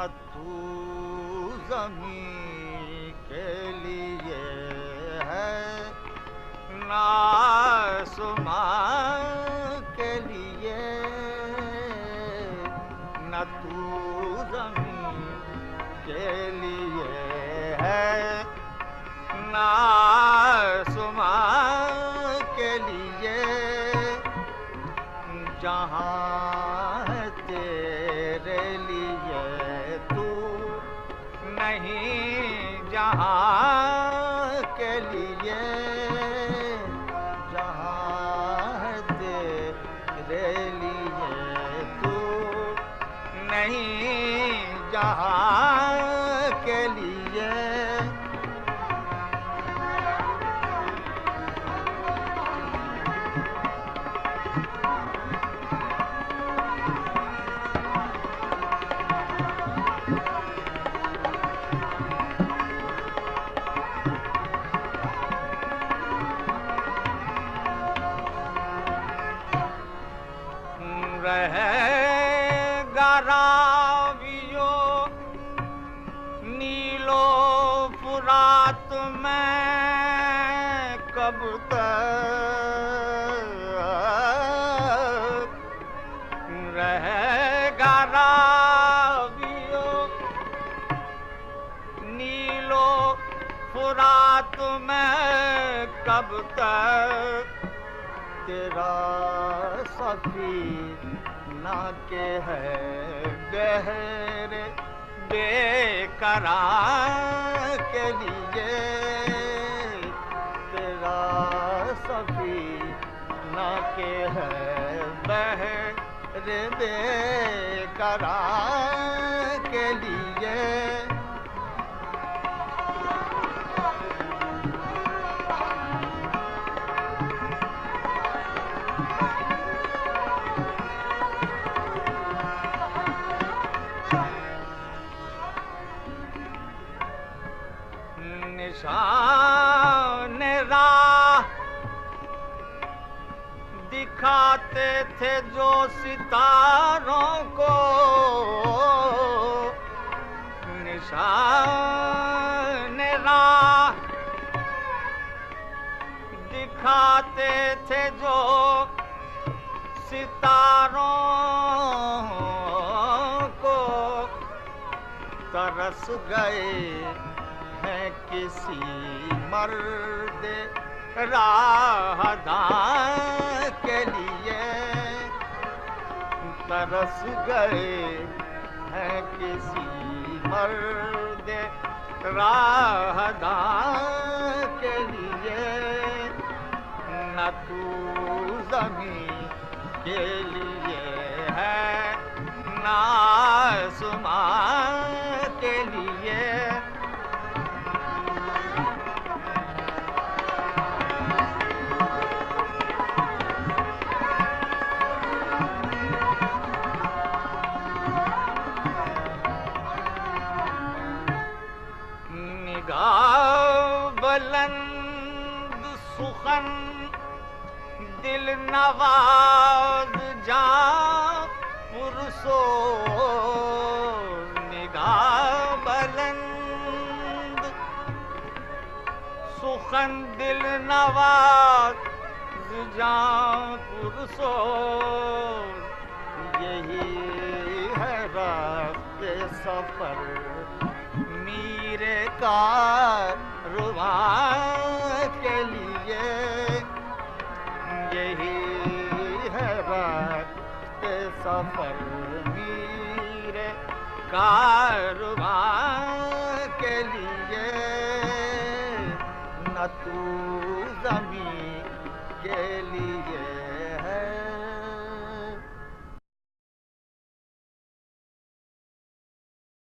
न तू ज़मीं के लिए है, न आसमां के लिए, न तू ज़मीं के लिए है, न आसमां के लिए। जहाँ है तेरे लिए तू नहीं, जहाँ के लिए, जहाँ है तेरे लिए तू नहीं, जहाँ के लिए। रहेगा रावियो नीलो फुरात में कब तक, रहेगा रावियो नीलो फुरात में कब तक। तेरा सफीना के है गहरे बेकरार के लिए, तेरा सफीना के है गहरे बेकरार के लिए। निशान राह दिखाते थे जो सितारों को, निशान राह दिखाते थे जो सितारों को। तरस गए हैं किसी मर्द राहदार के लिए, तरस गए हैं किसी मर्द राहदार के लिए। न तू ज़मीं के लिए है, न आसमां के लिए। बुलंद सुखन दिल नवाज जा पुरसोज, निगाह बुलंद सुखन दिल नवाज जा पुरसोज। यही है रास्ते सफर मेरे कारवां के लिए, यही है रास्ते सफर मेरे कारवां के लिए। न तू ज़मीं के लिए